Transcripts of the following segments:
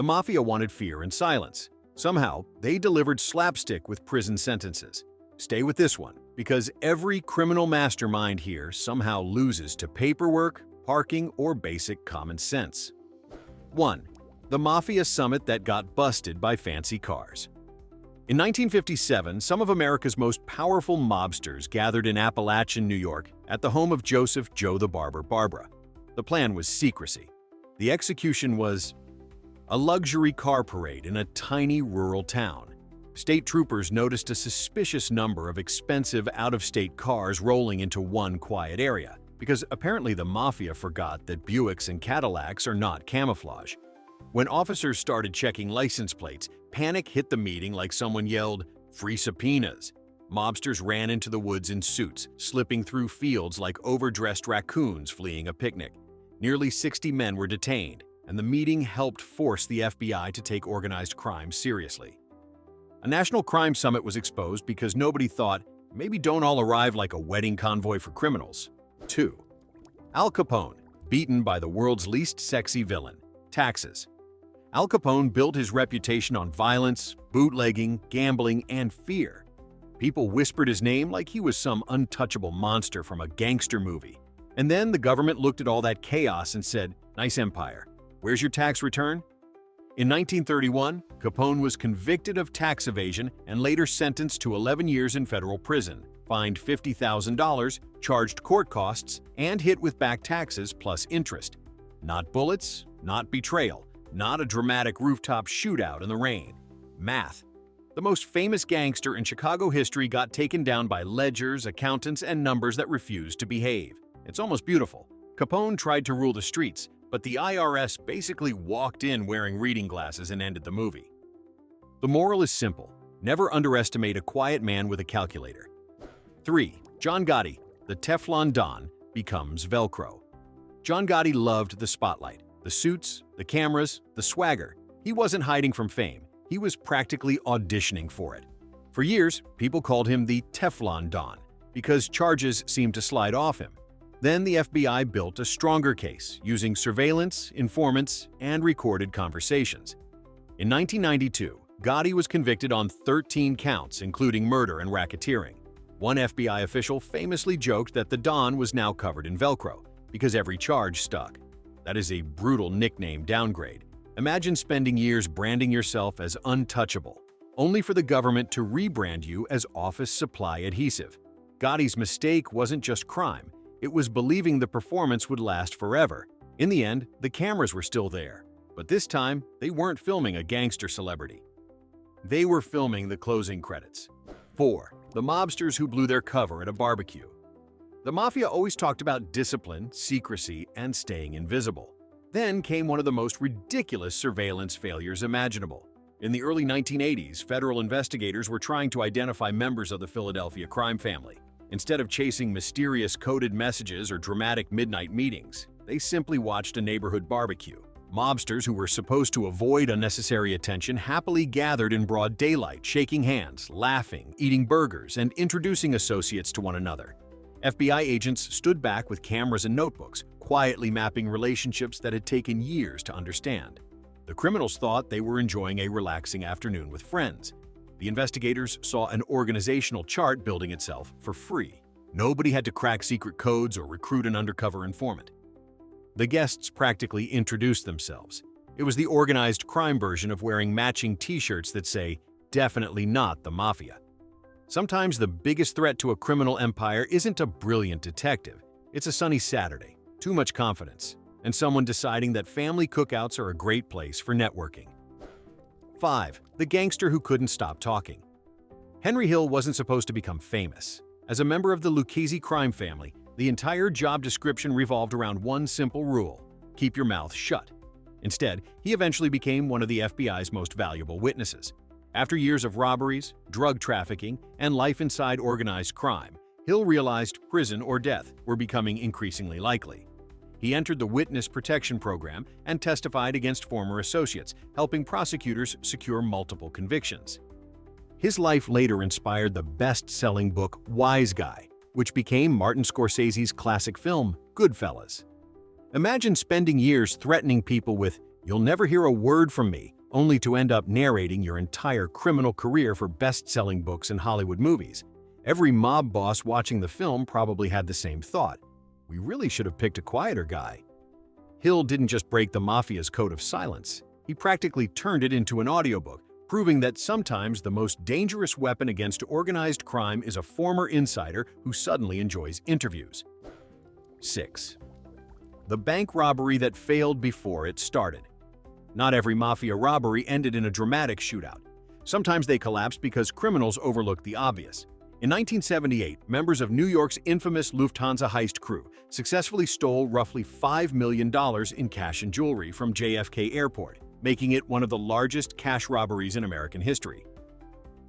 The Mafia wanted fear and silence. Somehow, they delivered slapstick with prison sentences. Stay with this one, because every criminal mastermind here somehow loses to paperwork, parking, or basic common sense. 1. The Mafia Summit that got busted by fancy cars. In 1957, some of America's most powerful mobsters gathered in Apalachin, New York, at the home of Joseph "Joe the Barber" Barbara. The plan was secrecy. The execution was a luxury car parade in a tiny rural town. State troopers noticed a suspicious number of expensive out-of-state cars rolling into one quiet area, because apparently the Mafia forgot that Buicks and Cadillacs are not camouflage. When officers started checking license plates, panic hit the meeting like someone yelled, "Free subpoenas!" Mobsters ran into the woods in suits, slipping through fields like overdressed raccoons fleeing a picnic. Nearly 60 men were detained, and the meeting helped force the FBI to take organized crime seriously. A national crime summit was exposed because nobody thought, maybe don't all arrive like a wedding convoy for criminals. 2. Al Capone, beaten by the world's least sexy villain, taxes. Al Capone built his reputation on violence, bootlegging, gambling, and fear. People whispered his name like he was some untouchable monster from a gangster movie. And then the government looked at all that chaos and said, "Nice empire. Where's your tax return?" In 1931, Capone was convicted of tax evasion and later sentenced to 11 years in federal prison, fined $50,000, charged court costs, and hit with back taxes plus interest. Not bullets, not betrayal, not a dramatic rooftop shootout in the rain. Math. The most famous gangster in Chicago history got taken down by ledgers, accountants, and numbers that refused to behave. It's almost beautiful. Capone tried to rule the streets, but the IRS basically walked in wearing reading glasses and ended the movie. The moral is simple. Never underestimate a quiet man with a calculator. 3. John Gotti, the Teflon Don, becomes Velcro. John Gotti loved the spotlight, the suits, the cameras, the swagger. He wasn't hiding from fame. He was practically auditioning for it. For years, people called him the Teflon Don because charges seemed to slide off him. Then the FBI built a stronger case using surveillance, informants, and recorded conversations. In 1992, Gotti was convicted on 13 counts, including murder and racketeering. One FBI official famously joked that the Don was now covered in Velcro because every charge stuck. That is a brutal nickname downgrade. Imagine spending years branding yourself as untouchable, only for the government to rebrand you as office supply adhesive. Gotti's mistake wasn't just crime. It was believing the performance would last forever. In the end, the cameras were still there. But this time, they weren't filming a gangster celebrity. They were filming the closing credits. 4. The mobsters who blew their cover at a barbecue. The Mafia always talked about discipline, secrecy, and staying invisible. Then came one of the most ridiculous surveillance failures imaginable. In the early 1980s, federal investigators were trying to identify members of the Philadelphia crime family. Instead of chasing mysterious coded messages or dramatic midnight meetings, they simply watched a neighborhood barbecue. Mobsters who were supposed to avoid unnecessary attention happily gathered in broad daylight, shaking hands, laughing, eating burgers, and introducing associates to one another. FBI agents stood back with cameras and notebooks, quietly mapping relationships that had taken years to understand. The criminals thought they were enjoying a relaxing afternoon with friends. The investigators saw an organizational chart building itself for free. Nobody had to crack secret codes or recruit an undercover informant. The guests practically introduced themselves. It was the organized crime version of wearing matching t-shirts that say, "Definitely not the Mafia." Sometimes the biggest threat to a criminal empire isn't a brilliant detective. It's a sunny Saturday, too much confidence, and someone deciding that family cookouts are a great place for networking. 5. The gangster who couldn't stop talking. Henry Hill wasn't supposed to become famous. As a member of the Lucchese crime family, the entire job description revolved around one simple rule: keep your mouth shut. Instead, he eventually became one of the FBI's most valuable witnesses. After years of robberies, drug trafficking, and life inside organized crime, Hill realized prison or death were becoming increasingly likely. He entered the Witness Protection Program and testified against former associates, helping prosecutors secure multiple convictions. His life later inspired the best-selling book Wise Guy, which became Martin Scorsese's classic film, Goodfellas. Imagine spending years threatening people with, You'll never hear a word from me, only to end up narrating your entire criminal career for best-selling books and Hollywood movies. Every mob boss watching the film probably had the same thought. We really should have picked a quieter guy. Hill didn't just break the Mafia's code of silence. He practically turned it into an audiobook, proving that sometimes the most dangerous weapon against organized crime is a former insider who suddenly enjoys interviews. 6. The bank robbery that failed before it started. Not every Mafia robbery ended in a dramatic shootout. Sometimes they collapsed because criminals overlooked the obvious. In 1978, members of New York's infamous Lufthansa heist crew successfully stole roughly $5 million in cash and jewelry from JFK Airport, making it one of the largest cash robberies in American history.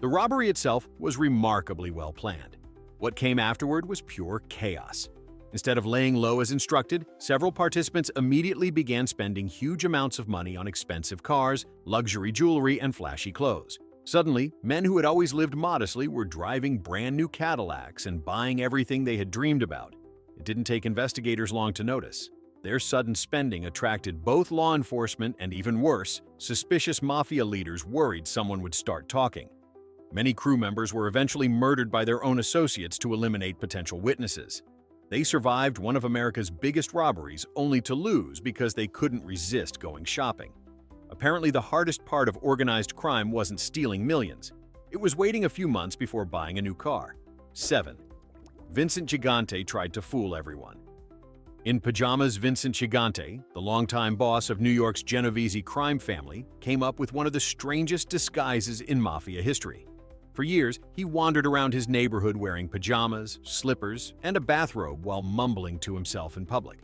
The robbery itself was remarkably well planned. What came afterward was pure chaos. Instead of laying low as instructed, several participants immediately began spending huge amounts of money on expensive cars, luxury jewelry, and flashy clothes. Suddenly, men who had always lived modestly were driving brand new Cadillacs and buying everything they had dreamed about. It didn't take investigators long to notice. Their sudden spending attracted both law enforcement and, even worse, suspicious Mafia leaders worried someone would start talking. Many crew members were eventually murdered by their own associates to eliminate potential witnesses. They survived one of America's biggest robberies only to lose because they couldn't resist going shopping. Apparently, the hardest part of organized crime wasn't stealing millions. It was waiting a few months before buying a new car. 7. Vincent Gigante tried to fool everyone. In pajamas, Vincent Gigante, the longtime boss of New York's Genovese crime family, came up with one of the strangest disguises in Mafia history. For years, he wandered around his neighborhood wearing pajamas, slippers, and a bathrobe while mumbling to himself in public.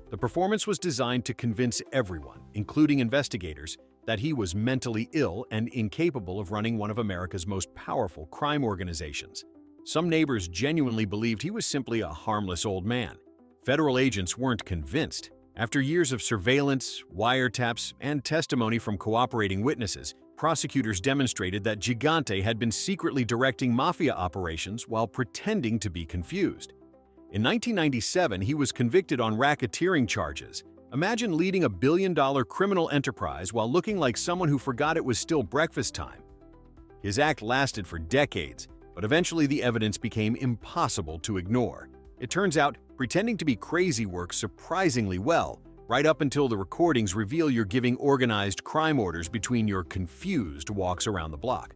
The performance was designed to convince everyone, including investigators, that he was mentally ill and incapable of running one of America's most powerful crime organizations. Some neighbors genuinely believed he was simply a harmless old man. Federal agents weren't convinced. After years of surveillance, wiretaps, and testimony from cooperating witnesses, prosecutors demonstrated that Gigante had been secretly directing Mafia operations while pretending to be confused. In 1997, he was convicted on racketeering charges. Imagine leading a billion-dollar criminal enterprise while looking like someone who forgot it was still breakfast time. His act lasted for decades, but eventually the evidence became impossible to ignore. It turns out, pretending to be crazy works surprisingly well, right up until the recordings reveal you're giving organized crime orders between your confused walks around the block.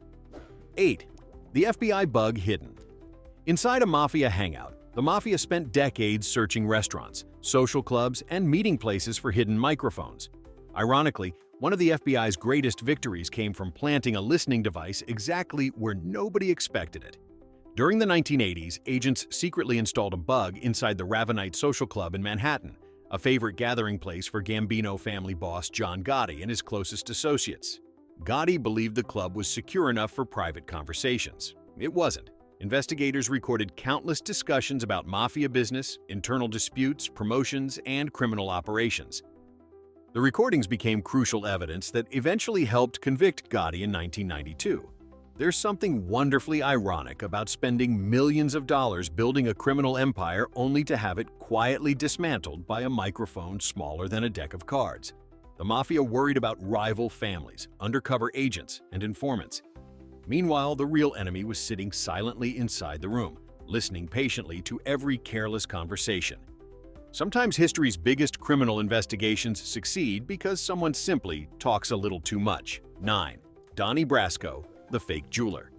8. The FBI bug hidden. Inside a Mafia hangout, the Mafia spent decades searching restaurants, social clubs, and meeting places for hidden microphones. Ironically, one of the FBI's greatest victories came from planting a listening device exactly where nobody expected it. During the 1980s, agents secretly installed a bug inside the Ravenite Social Club in Manhattan, a favorite gathering place for Gambino family boss John Gotti and his closest associates. Gotti believed the club was secure enough for private conversations. It wasn't. Investigators recorded countless discussions about Mafia business, internal disputes, promotions, and criminal operations. The recordings became crucial evidence that eventually helped convict Gotti in 1992. There's something wonderfully ironic about spending millions of dollars building a criminal empire only to have it quietly dismantled by a microphone smaller than a deck of cards. The Mafia worried about rival families, undercover agents, and informants. Meanwhile, the real enemy was sitting silently inside the room, listening patiently to every careless conversation. Sometimes history's biggest criminal investigations succeed because someone simply talks a little too much. 9. Donnie Brasco, the fake jeweler.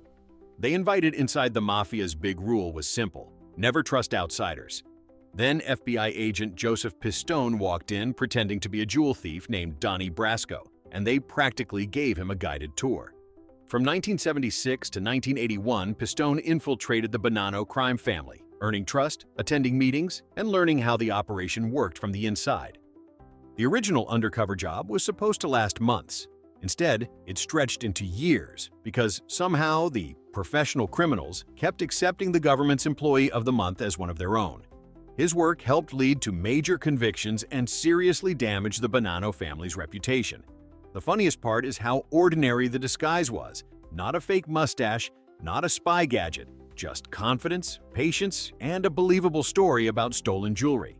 They invited inside the Mafia's big rule was simple: never trust outsiders. Then FBI agent Joseph Pistone walked in pretending to be a jewel thief named Donnie Brasco, and they practically gave him a guided tour. From 1976 to 1981, Pistone infiltrated the Bonanno crime family, earning trust, attending meetings, and learning how the operation worked from the inside. The original undercover job was supposed to last months. Instead, it stretched into years because somehow the professional criminals kept accepting the government's employee of the month as one of their own. His work helped lead to major convictions and seriously damaged the Bonanno family's reputation. The funniest part is how ordinary the disguise was. Not a fake mustache, not a spy gadget, just confidence, patience, and a believable story about stolen jewelry.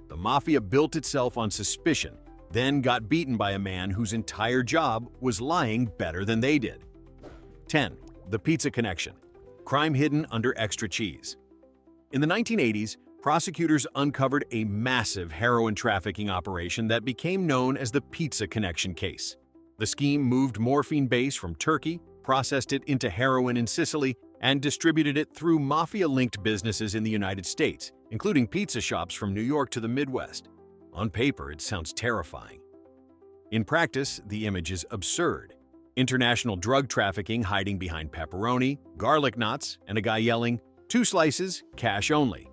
The Mafia built itself on suspicion, then got beaten by a man whose entire job was lying better than they did. 10. The Pizza Connection. Crime hidden under extra cheese. In the 1980s, prosecutors uncovered a massive heroin trafficking operation that became known as the Pizza Connection case. The scheme moved morphine base from Turkey, processed it into heroin in Sicily, and distributed it through Mafia-linked businesses in the United States, including pizza shops from New York to the Midwest. On paper, it sounds terrifying. In practice, the image is absurd. International drug trafficking hiding behind pepperoni, garlic knots, and a guy yelling, "2 slices, cash only."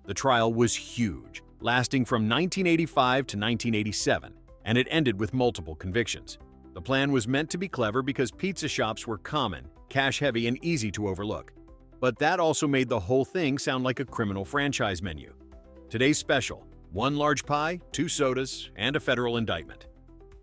The trial was huge, lasting from 1985 to 1987, and it ended with multiple convictions. The plan was meant to be clever because pizza shops were common, cash-heavy, and easy to overlook. But that also made the whole thing sound like a criminal franchise menu. Today's special: 1 large pie, 2 sodas, and a federal indictment.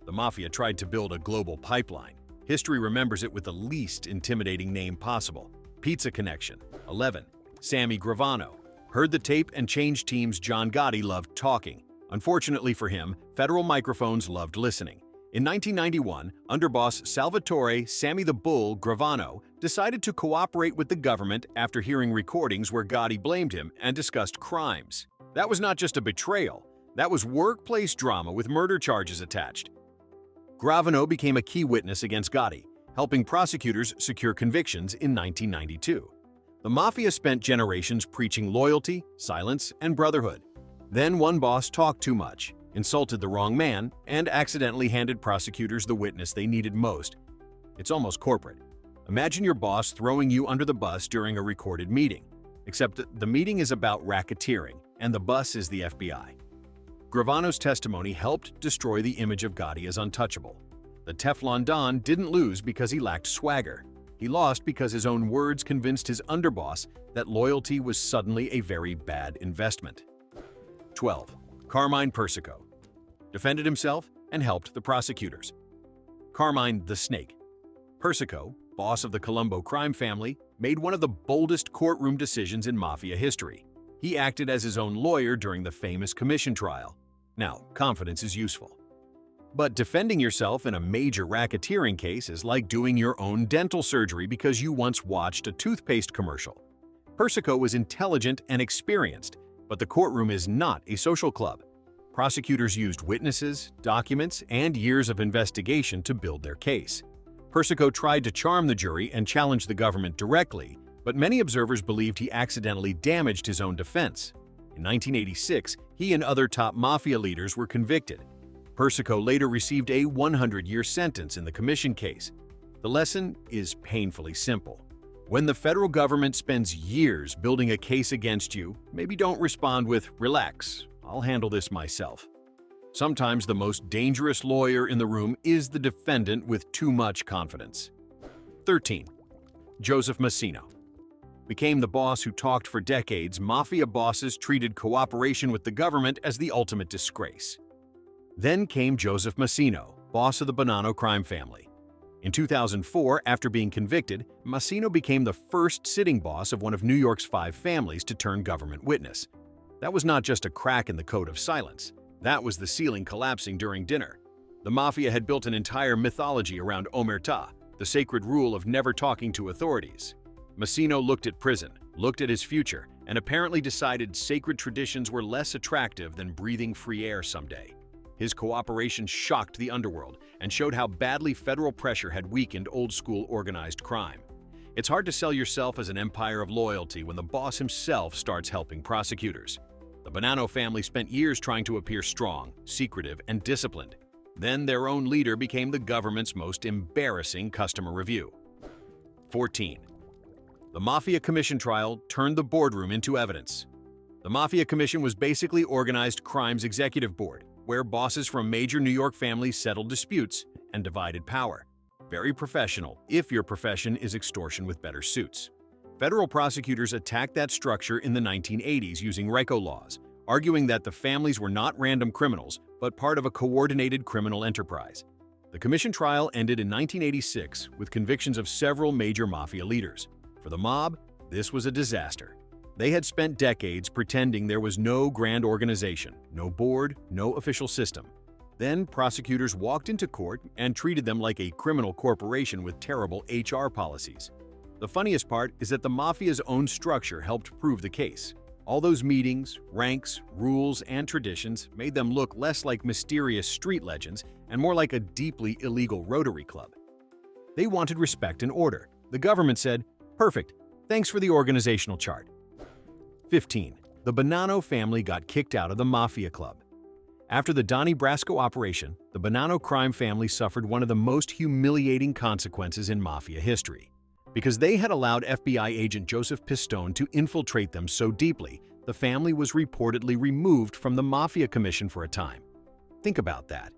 The Mafia tried to build a global pipeline. History remembers it with the least intimidating name possible: Pizza Connection. 11. Sammy Gravano. Heard the tape and changed teams. John Gotti loved talking. Unfortunately for him, federal microphones loved listening. In 1991, underboss Salvatore "Sammy the Bull" Gravano decided to cooperate with the government after hearing recordings where Gotti blamed him and discussed crimes. That was not just a betrayal, that was workplace drama with murder charges attached. Gravano became a key witness against Gotti, helping prosecutors secure convictions in 1992. The Mafia spent generations preaching loyalty, silence, and brotherhood. Then one boss talked too much, insulted the wrong man, and accidentally handed prosecutors the witness they needed most. It's almost corporate. Imagine your boss throwing you under the bus during a recorded meeting, except that the meeting is about racketeering, and the bus is the FBI. Gravano's testimony helped destroy the image of Gotti as untouchable. The Teflon Don didn't lose because he lacked swagger. He lost because his own words convinced his underboss that loyalty was suddenly a very bad investment. 12. Carmine Persico. Defended himself and helped the prosecutors. Carmine the Snake. Persico, boss of the Colombo crime family, made one of the boldest courtroom decisions in Mafia history. He acted as his own lawyer during the famous commission trial. Now, confidence is useful. But defending yourself in a major racketeering case is like doing your own dental surgery because you once watched a toothpaste commercial. Persico was intelligent and experienced, but the courtroom is not a social club. Prosecutors used witnesses, documents, and years of investigation to build their case. Persico tried to charm the jury and challenge the government directly, but many observers believed he accidentally damaged his own defense. In 1986, he and other top Mafia leaders were convicted. Persico later received a 100-year sentence in the commission case. The lesson is painfully simple. When the federal government spends years building a case against you, maybe don't respond with, "Relax, I'll handle this myself." Sometimes the most dangerous lawyer in the room is the defendant with too much confidence. 13. Joseph Massino. Became the boss who talked for decades, Mafia bosses treated cooperation with the government as the ultimate disgrace. Then came Joseph Massino, boss of the Bonanno crime family. In 2004, after being convicted, Massino became the first sitting boss of one of New York's 5 families to turn government witness. That was not just a crack in the code of silence. That was the ceiling collapsing during dinner. The Mafia had built an entire mythology around omertà, the sacred rule of never talking to authorities. Massino looked at prison, looked at his future, and apparently decided sacred traditions were less attractive than breathing free air someday. His cooperation shocked the underworld and showed how badly federal pressure had weakened old-school organized crime. It's hard to sell yourself as an empire of loyalty when the boss himself starts helping prosecutors. The Bonanno family spent years trying to appear strong, secretive, and disciplined. Then their own leader became the government's most embarrassing customer review. 14. The Mafia Commission trial turned the boardroom into evidence. The Mafia Commission was basically organized crimes executive board, where bosses from major New York families settled disputes and divided power. Very professional, if your profession is extortion with better suits. Federal prosecutors attacked that structure in the 1980s using RICO laws, arguing that the families were not random criminals, but part of a coordinated criminal enterprise. The commission trial ended in 1986 with convictions of several major Mafia leaders. For the mob, this was a disaster. They had spent decades pretending there was no grand organization, no board, no official system. Then prosecutors walked into court and treated them like a criminal corporation with terrible HR policies. The funniest part is that the Mafia's own structure helped prove the case. All those meetings, ranks, rules, and traditions made them look less like mysterious street legends and more like a deeply illegal Rotary Club. They wanted respect and order. The government said, "Perfect, thanks for the organizational chart." 15. The Bonanno family got kicked out of the Mafia Club. After the Donnie Brasco operation, the Bonanno crime family suffered one of the most humiliating consequences in Mafia history. Because they had allowed FBI agent Joseph Pistone to infiltrate them so deeply, the family was reportedly removed from the Mafia Commission for a time. Think about that.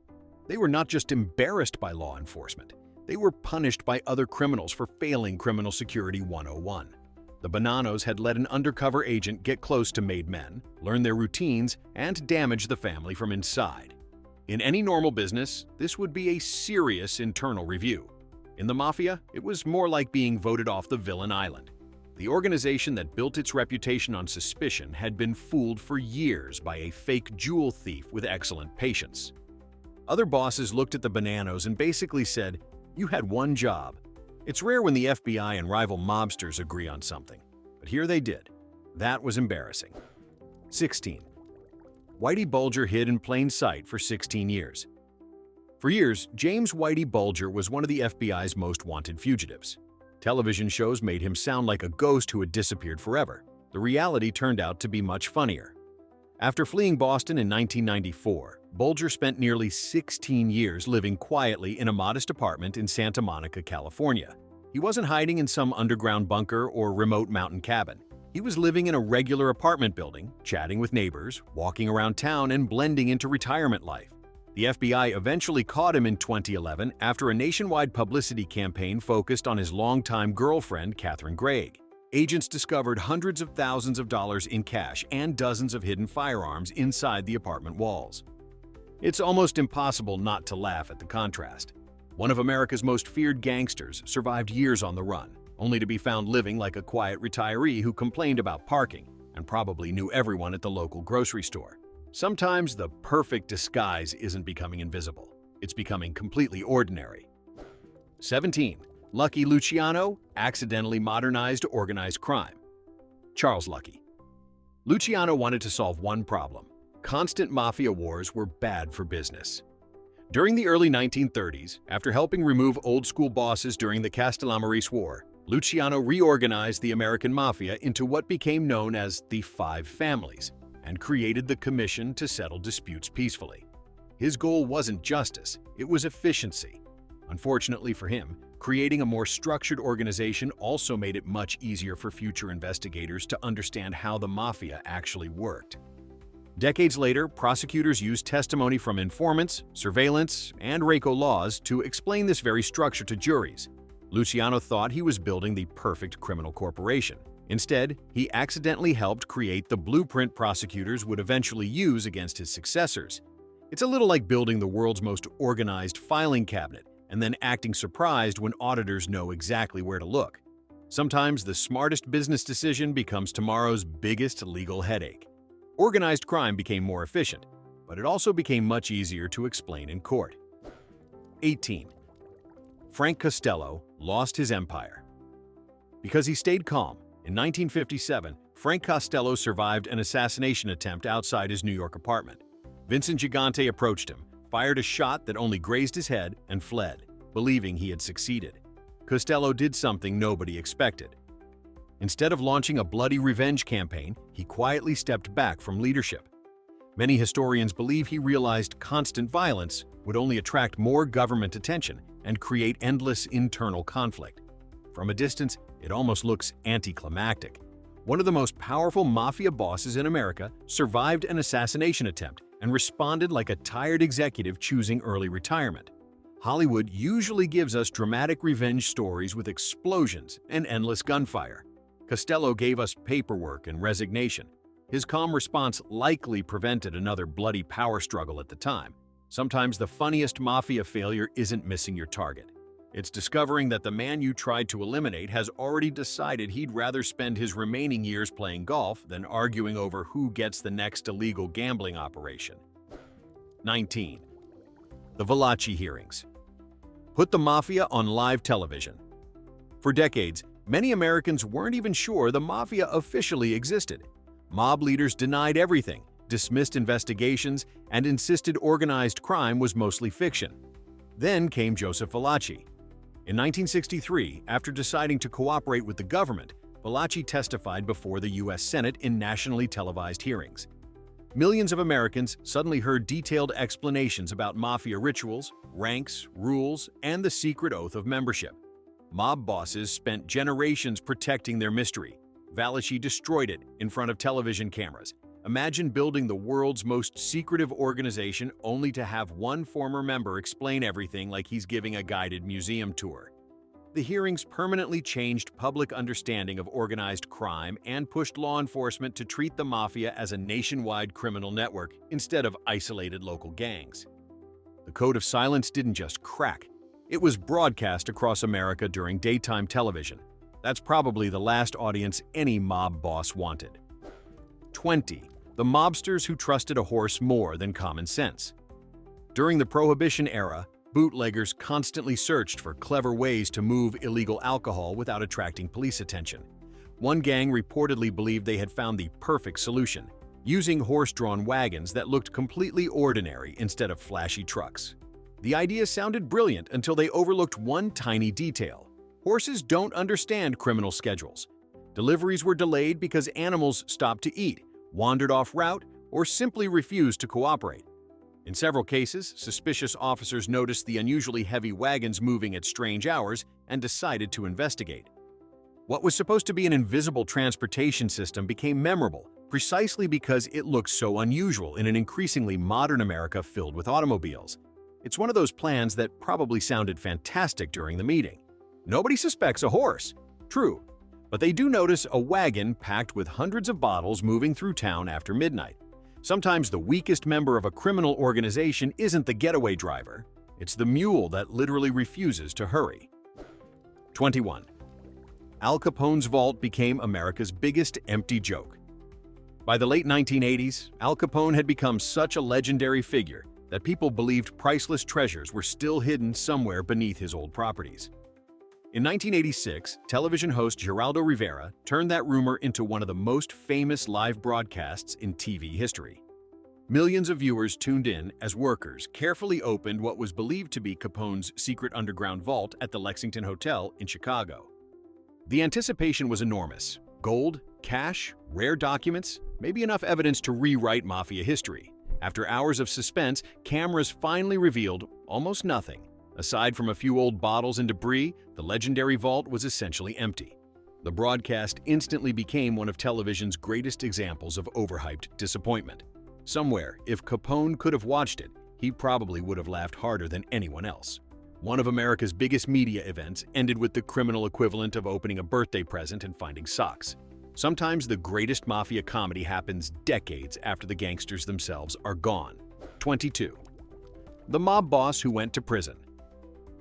They were not just embarrassed by law enforcement, they were punished by other criminals for failing Criminal Security 101. The Bonannos had let an undercover agent get close to made men, learn their routines, and damage the family from inside. In any normal business, this would be a serious internal review. In the Mafia, it was more like being voted off the villain island. The organization that built its reputation on suspicion had been fooled for years by a fake jewel thief with excellent patience. Other bosses looked at the Bonannos and basically said, "You had one job." It's rare when the FBI and rival mobsters agree on something, but here they did. That was embarrassing. 16. Whitey Bulger hid in plain sight for 16 years. For years, James Whitey Bulger was one of the FBI's most wanted fugitives. Television shows made him sound like a ghost who had disappeared forever. The reality turned out to be much funnier. After fleeing Boston in 1994, Bulger spent nearly 16 years living quietly in a modest apartment in Santa Monica, California. He wasn't hiding in some underground bunker or remote mountain cabin. He was living in a regular apartment building, chatting with neighbors, walking around town, and blending into retirement life. The FBI eventually caught him in 2011 after a nationwide publicity campaign focused on his longtime girlfriend, Catherine Gregg. Agents discovered hundreds of thousands of dollars in cash and dozens of hidden firearms inside the apartment walls. It's almost impossible not to laugh at the contrast. One of America's most feared gangsters survived years on the run, only to be found living like a quiet retiree who complained about parking and probably knew everyone at the local grocery store. Sometimes the perfect disguise isn't becoming invisible. It's becoming completely ordinary. 17. Lucky Luciano accidentally modernized organized crime. Charles Lucky. Luciano wanted to solve one problem. Constant mafia wars were bad for business. During the early 1930s, after helping remove old-school bosses during the Castellamarese War, Luciano reorganized the American mafia into what became known as the Five Families and created the Commission to settle disputes peacefully. His goal wasn't justice, it was efficiency. Unfortunately for him, creating a more structured organization also made it much easier for future investigators to understand how the mafia actually worked. Decades later, prosecutors used testimony from informants, surveillance, and RICO laws to explain this very structure to juries. Luciano thought he was building the perfect criminal corporation. Instead, he accidentally helped create the blueprint prosecutors would eventually use against his successors. It's a little like building the world's most organized filing cabinet and then acting surprised when auditors know exactly where to look. Sometimes the smartest business decision becomes tomorrow's biggest legal headache. Organized crime became more efficient, but it also became much easier to explain in court. 18. Frank Costello lost his empire. Because he stayed calm, in 1957, Frank Costello survived an assassination attempt outside his New York apartment. Vincent Gigante approached him, fired a shot that only grazed his head, and fled, believing he had succeeded. Costello did something nobody expected. Instead of launching a bloody revenge campaign, he quietly stepped back from leadership. Many historians believe he realized constant violence would only attract more government attention and create endless internal conflict. From a distance, it almost looks anticlimactic. One of the most powerful mafia bosses in America survived an assassination attempt and responded like a tired executive choosing early retirement. Hollywood usually gives us dramatic revenge stories with explosions and endless gunfire. Costello gave us paperwork and resignation. His calm response likely prevented another bloody power struggle at the time. Sometimes the funniest mafia failure isn't missing your target. It's discovering that the man you tried to eliminate has already decided he'd rather spend his remaining years playing golf than arguing over who gets the next illegal gambling operation. 19. The Apalachin hearings. Put the Mafia on live television. For decades, many Americans weren't even sure the Mafia officially existed. Mob leaders denied everything, dismissed investigations, and insisted organized crime was mostly fiction. Then came Joseph Apalachin. In 1963, after deciding to cooperate with the government, Apalachin testified before the U.S. Senate in nationally televised hearings. Millions of Americans suddenly heard detailed explanations about Mafia rituals, ranks, rules, and the secret oath of membership. Mob bosses spent generations protecting their mystery. Apalachin destroyed it in front of television cameras. Imagine building the world's most secretive organization only to have one former member explain everything like he's giving a guided museum tour. The hearings permanently changed public understanding of organized crime and pushed law enforcement to treat the Mafia as a nationwide criminal network instead of isolated local gangs. The code of silence didn't just crack, it was broadcast across America during daytime television. That's probably the last audience any mob boss wanted. 20. The mobsters who trusted a horse more than common sense. During the Prohibition era, bootleggers constantly searched for clever ways to move illegal alcohol without attracting police attention. One gang reportedly believed they had found the perfect solution, using horse-drawn wagons that looked completely ordinary instead of flashy trucks. The idea sounded brilliant until they overlooked one tiny detail. Horses don't understand criminal schedules. Deliveries were delayed because animals stopped to eat, wandered off route, or simply refused to cooperate. In several cases, suspicious officers noticed the unusually heavy wagons moving at strange hours and decided to investigate. What was supposed to be an invisible transportation system became memorable precisely because it looked so unusual in an increasingly modern America filled with automobiles. It's one of those plans that probably sounded fantastic during the meeting. Nobody suspects a horse. True. But they do notice a wagon packed with hundreds of bottles moving through town after midnight. Sometimes the weakest member of a criminal organization isn't the getaway driver. It's the mule that literally refuses to hurry. 21. Al Capone's vault became America's biggest empty joke. By the late 1980s, Al Capone had become such a legendary figure that people believed priceless treasures were still hidden somewhere beneath his old properties. In 1986, television host Geraldo Rivera turned that rumor into one of the most famous live broadcasts in TV history. Millions of viewers tuned in as workers carefully opened what was believed to be Capone's secret underground vault at the Lexington Hotel in Chicago. The anticipation was enormous. Gold, cash, rare documents, maybe enough evidence to rewrite Mafia history. After hours of suspense, cameras finally revealed almost nothing. Aside from a few old bottles and debris, the legendary vault was essentially empty. The broadcast instantly became one of television's greatest examples of overhyped disappointment. Somewhere, if Capone could have watched it, he probably would have laughed harder than anyone else. One of America's biggest media events ended with the criminal equivalent of opening a birthday present and finding socks. Sometimes the greatest Mafia comedy happens decades after the gangsters themselves are gone. 22. The mob boss who went to prison.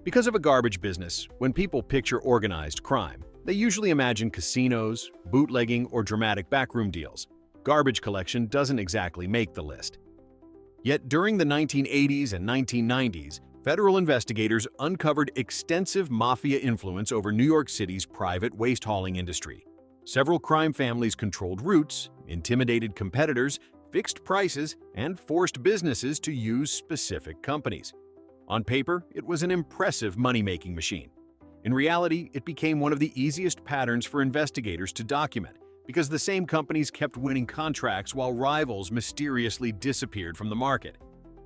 Because of a garbage business, when people picture organized crime, they usually imagine casinos, bootlegging, or dramatic backroom deals. Garbage collection doesn't exactly make the list. Yet during the 1980s and 1990s, federal investigators uncovered extensive Mafia influence over New York City's private waste hauling industry. Several crime families controlled routes, intimidated competitors, fixed prices, and forced businesses to use specific companies. On paper, it was an impressive money-making machine. In reality, it became one of the easiest patterns for investigators to document because the same companies kept winning contracts while rivals mysteriously disappeared from the market.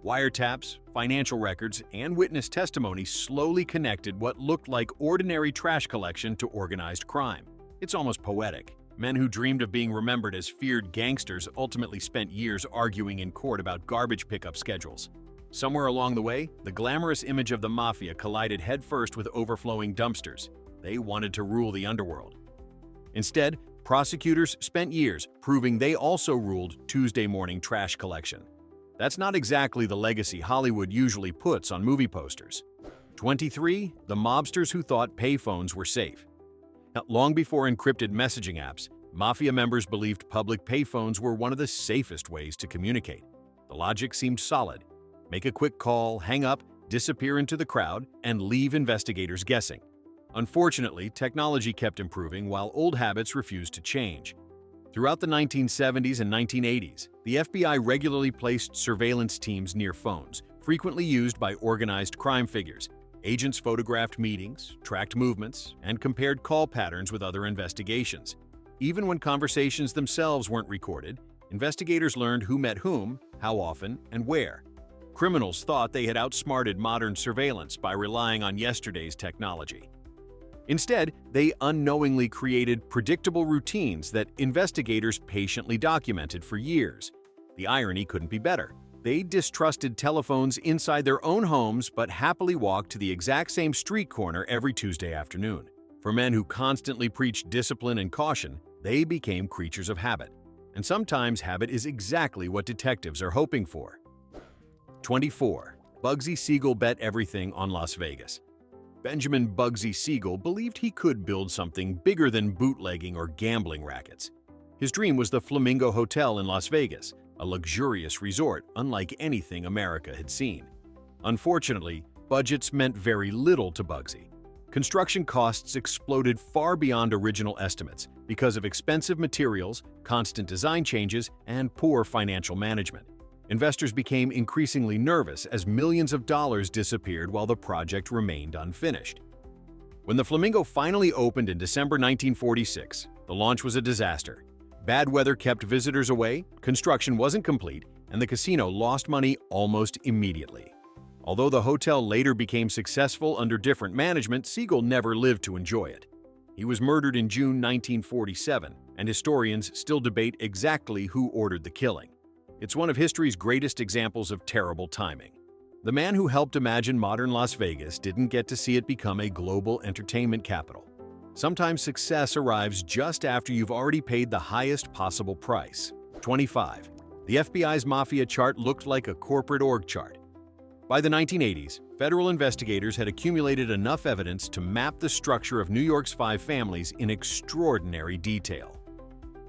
Wiretaps, financial records, and witness testimony slowly connected what looked like ordinary trash collection to organized crime. It's almost poetic. Men who dreamed of being remembered as feared gangsters ultimately spent years arguing in court about garbage pickup schedules. Somewhere along the way, the glamorous image of the Mafia collided headfirst with overflowing dumpsters. They wanted to rule the underworld. Instead, prosecutors spent years proving they also ruled Tuesday morning trash collection. That's not exactly the legacy Hollywood usually puts on movie posters. 23. The mobsters who thought payphones were safe. Now, long before encrypted messaging apps, Mafia members believed public payphones were one of the safest ways to communicate. The logic seemed solid. Make a quick call, hang up, disappear into the crowd, and leave investigators guessing. Unfortunately, technology kept improving while old habits refused to change. Throughout the 1970s and 1980s, the FBI regularly placed surveillance teams near phones, frequently used by organized crime figures. Agents photographed meetings, tracked movements, and compared call patterns with other investigations. Even when conversations themselves weren't recorded, investigators learned who met whom, how often, and where. Criminals thought they had outsmarted modern surveillance by relying on yesterday's technology. Instead, they unknowingly created predictable routines that investigators patiently documented for years. The irony couldn't be better. They distrusted telephones inside their own homes but happily walked to the exact same street corner every Tuesday afternoon. For men who constantly preached discipline and caution, they became creatures of habit. And sometimes habit is exactly what detectives are hoping for. 24. Bugsy Siegel bet everything on Las Vegas. Benjamin Bugsy Siegel believed he could build something bigger than bootlegging or gambling rackets. His dream was the Flamingo Hotel in Las Vegas, a luxurious resort unlike anything America had seen. Unfortunately, budgets meant very little to Bugsy. Construction costs exploded far beyond original estimates because of expensive materials, constant design changes, and poor financial management. Investors became increasingly nervous as millions of dollars disappeared while the project remained unfinished. When the Flamingo finally opened in December 1946, the launch was a disaster. Bad weather kept visitors away, construction wasn't complete, and the casino lost money almost immediately. Although the hotel later became successful under different management, Siegel never lived to enjoy it. He was murdered in June 1947, and historians still debate exactly who ordered the killing. It's one of history's greatest examples of terrible timing. The man who helped imagine modern Las Vegas didn't get to see it become a global entertainment capital. Sometimes success arrives just after you've already paid the highest possible price. 25. The FBI's Mafia chart looked like a corporate org chart. By the 1980s, federal investigators had accumulated enough evidence to map the structure of New York's 5 families in extraordinary detail.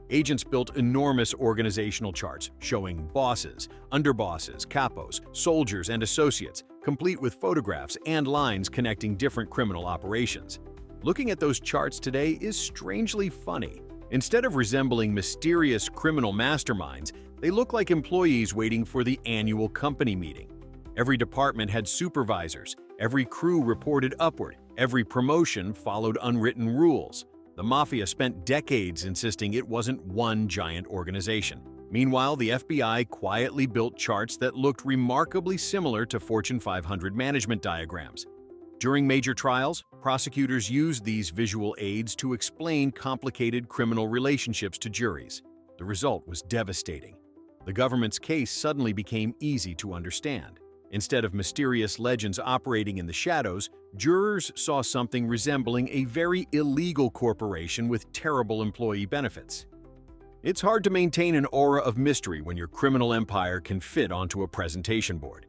Agents built enormous organizational charts showing bosses, underbosses, capos, soldiers, and associates, complete with photographs and lines connecting different criminal operations. Looking at those charts today is strangely funny. Instead of resembling mysterious criminal masterminds, they look like employees waiting for the annual company meeting. Every department had supervisors, every crew reported upward, every promotion followed unwritten rules. The Mafia spent decades insisting it wasn't one giant organization. Meanwhile, the FBI quietly built charts that looked remarkably similar to Fortune 500 management diagrams. During major trials, prosecutors used these visual aids to explain complicated criminal relationships to juries. The result was devastating. The government's case suddenly became easy to understand. Instead of mysterious legends operating in the shadows, jurors saw something resembling a very illegal corporation with terrible employee benefits. It's hard to maintain an aura of mystery when your criminal empire can fit onto a presentation board.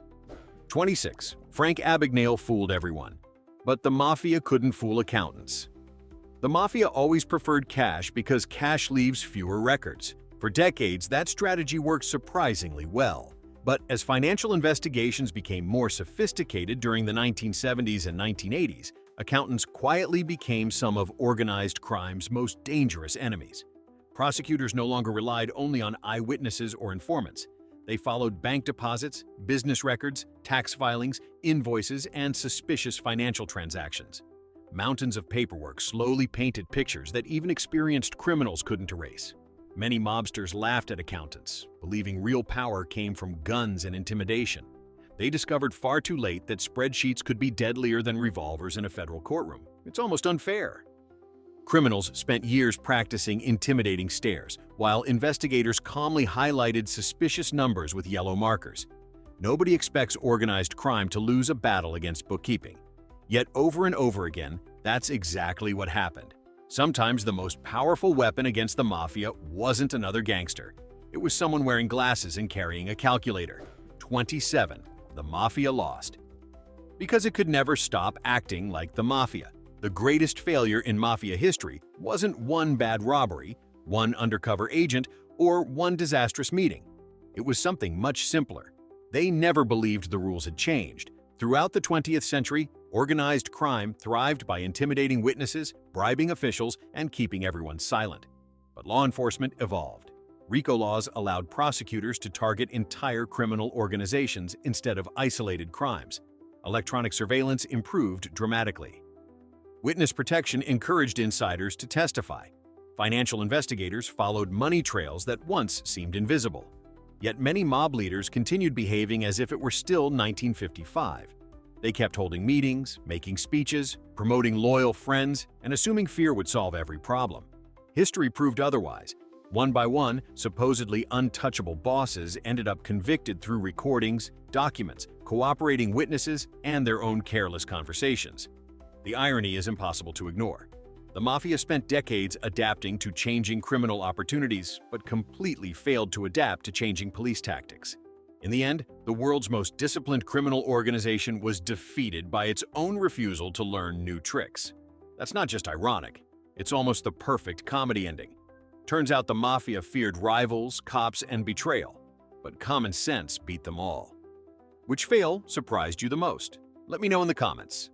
26. Frank Abagnale fooled everyone. But the Mafia couldn't fool accountants. The Mafia always preferred cash because cash leaves fewer records. For decades, that strategy worked surprisingly well. But as financial investigations became more sophisticated during the 1970s and 1980s, accountants quietly became some of organized crime's most dangerous enemies. Prosecutors no longer relied only on eyewitnesses or informants. They followed bank deposits, business records, tax filings, invoices, and suspicious financial transactions. Mountains of paperwork slowly painted pictures that even experienced criminals couldn't erase. Many mobsters laughed at accountants, believing real power came from guns and intimidation. They discovered far too late that spreadsheets could be deadlier than revolvers in a federal courtroom. It's almost unfair. Criminals spent years practicing intimidating stares, while investigators calmly highlighted suspicious numbers with yellow markers. Nobody expects organized crime to lose a battle against bookkeeping. Yet over and over again, that's exactly what happened. Sometimes the most powerful weapon against the Mafia wasn't another gangster. It was someone wearing glasses and carrying a calculator. 27. The Mafia lost. Because it could never stop acting like the Mafia. The greatest failure in Mafia history wasn't one bad robbery, one undercover agent, or one disastrous meeting. It was something much simpler. They never believed the rules had changed. Throughout the 20th century, organized crime thrived by intimidating witnesses, bribing officials, and keeping everyone silent. But law enforcement evolved. RICO laws allowed prosecutors to target entire criminal organizations instead of isolated crimes. Electronic surveillance improved dramatically. Witness protection encouraged insiders to testify. Financial investigators followed money trails that once seemed invisible. Yet many mob leaders continued behaving as if it were still 1955. They kept holding meetings, making speeches, promoting loyal friends, and assuming fear would solve every problem. History proved otherwise. One by one, supposedly untouchable bosses ended up convicted through recordings, documents, cooperating witnesses, and their own careless conversations. The irony is impossible to ignore. The Mafia spent decades adapting to changing criminal opportunities, but completely failed to adapt to changing police tactics. In the end, the world's most disciplined criminal organization was defeated by its own refusal to learn new tricks. That's not just ironic, it's almost the perfect comedy ending. Turns out the Mafia feared rivals, cops, and betrayal, but common sense beat them all. Which fail surprised you the most? Let me know in the comments.